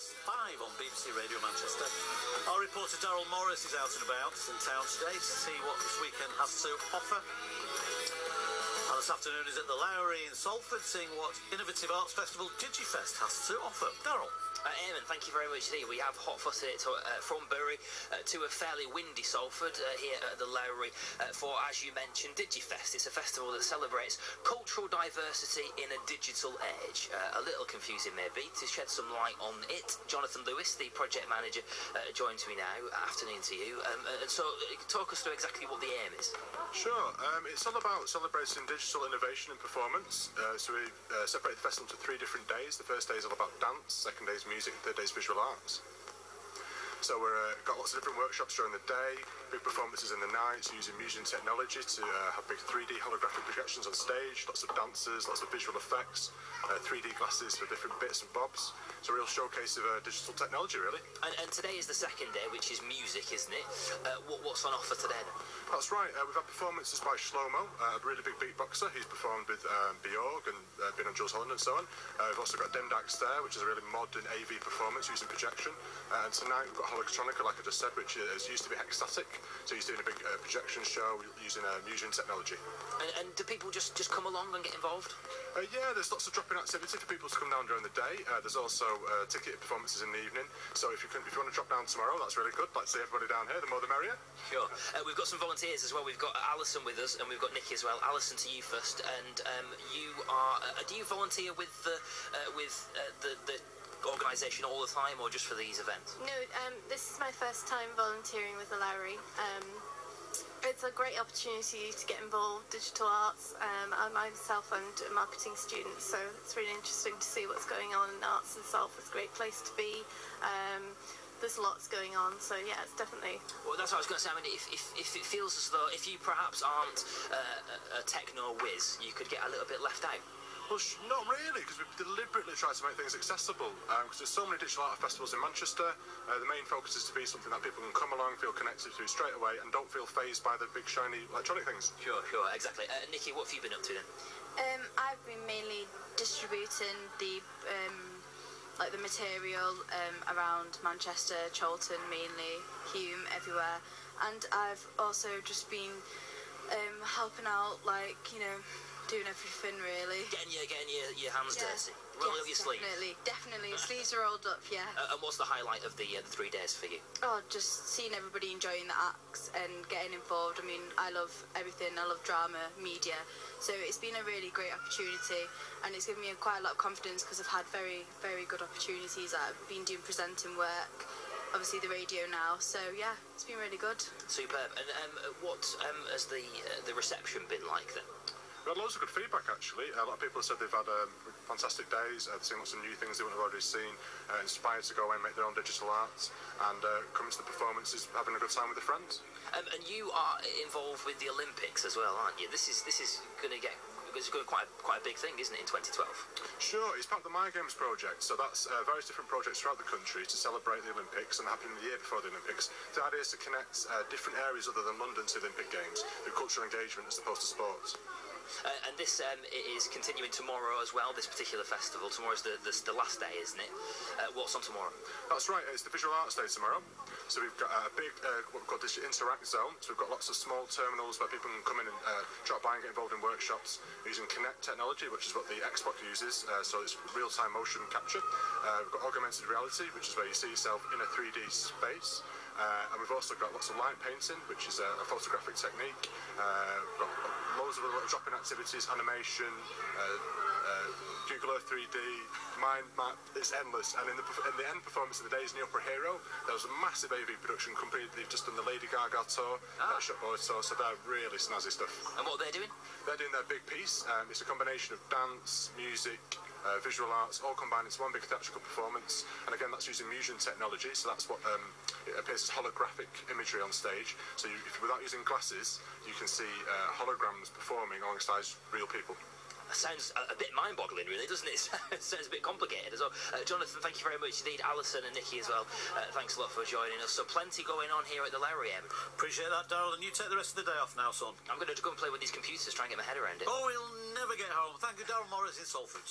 5 on BBC Radio Manchester. Our reporter Daryl Morris is out and about in town today to see what this weekend has to offer. And this afternoon is at the Lowry in Salford, seeing what Innovative Arts Festival Digifest has to offer. Daryl. Eamon, thank you very much indeed. We have hot-footed it from Bury to a fairly windy Salford here at the Lowry for, as you mentioned, Digifest. It's a festival that celebrates cultural diversity in a digital age. A little confusing maybe. To shed some light on it, Jonathan Lewis, the project manager, joins me now. Afternoon to you. And so talk us through exactly what the aim is. Sure. It's all about celebrating digital innovation and performance. So we separate the festival into 3 different days. The first day is all about dance, second day is music, third day is visual arts. So we've got lots of different workshops during the day, big performances in the night, using music and technology to have big 3D holographic projections on stage, lots of dancers, lots of visual effects, 3D glasses for different bits and bobs. It's a real showcase of digital technology, really. And today is the second day, which is music, isn't it? What's on offer today then? That's right. We've had performances by Shlomo, a really big beatboxer. He's performed with Bjorg and been on Jules Holland and so on. We've also got Demdax there, which is a really modern AV performance using projection. And tonight we've got Holotronica, like I just said, which used to be Hexstatic. So he's doing a big projection show using Musion technology. And do people just come along and get involved? Yeah, there's lots of drop-in activity for people to come down during the day. There's also ticketed performances in the evening. So if you want to drop down tomorrow, that's really good. Like to see everybody down here, the more the merrier. Sure. We've got some volunteers as well. We've got Alison with us, and we've got Nikki as well. Alison, to you first. And you are. Do you volunteer with the organisation all the time, or just for these events? No, this is my first time volunteering with the Lowry. It's a great opportunity to get involved in digital arts. I myself am a marketing student, so it's really interesting to see what's going on in arts in Salford. It's a great place to be. There's lots going on, so yeah, it's definitely... Well, that's what I was going to say. I mean, if it feels as though if you perhaps aren't a techno whiz, you could get a little bit left out. Well, not really, because we've deliberately tried to make things accessible. Because there's so many digital art festivals in Manchester. The main focus is to be something that people can come along, feel connected to straight away, and don't feel fazed by the big shiny electronic things. Sure, exactly. Nikki, what have you been up to then? I've been mainly distributing the material around Manchester, Chorlton mainly, Hume, everywhere, and I've also just been helping out, like, you know, doing everything really. Getting your hands dirty. Roll up your sleeves. Definitely. Sleeves are rolled up, yeah. And what's the highlight of the 3 days for you? Oh, just seeing everybody enjoying the acts and getting involved. I mean, I love everything. I love drama, media. So it's been a really great opportunity, and it's given me quite a lot of confidence because I've had very, very good opportunities. I've been doing presenting work, obviously the radio now. So yeah, it's been really good. Superb. And what has the reception been like then? We've had loads of good feedback, actually. A lot of people have said they've had fantastic days, they've seen lots of new things they wouldn't have already seen, inspired to go away and make their own digital art, and coming to the performances, having a good time with their friends. And you are involved with the Olympics as well, aren't you? This is going to get... It's going to be quite a big thing, isn't it, in 2012? Sure, it's part of the My Games project, so that's various different projects throughout the country to celebrate the Olympics, and happening the year before the Olympics. The idea is to connect different areas other than London to the Olympic Games through cultural engagement as opposed to sports. And this is continuing tomorrow as well, this particular festival. Tomorrow's the last day, isn't it? What's on tomorrow? That's right, it's the Visual Arts Day tomorrow. So we've got a big, what we call this Interact Zone. So we've got lots of small terminals where people can come in and drop by and get involved in workshops using Kinect technology, which is what the Xbox uses. So it's real-time motion capture. We've got augmented reality, which is where you see yourself in a 3D space. And we've also got lots of light painting, which is a photographic technique. We've got loads of little drop-in activities, animation, Google Earth 3D, mind map. It's endless. And in the end performance of the day is Neopera Hero. There was a massive AV production company. They've just done the Lady Gaga tour, Shopboard tour, so they're really snazzy stuff. And what are they doing? They're doing their big piece. It's a combination of dance, music, visual arts, all combined into one big theatrical performance. And again, that's using Musion technology, so that's what it appears as holographic imagery on stage. So without using glasses, you can see holograms performing alongside real people. That sounds a bit mind-boggling, really, doesn't it? It sounds a bit complicated as well. Jonathan, thank you very much indeed. Alison and Nikki as well. Thanks a lot for joining us. So plenty going on here at the Lowry, Em. Appreciate that, Daryl. And you take the rest of the day off now, son. I'm going to go and play with these computers, try and get my head around it. Oh, he'll never get home. Thank you, Daryl Morris in Salford.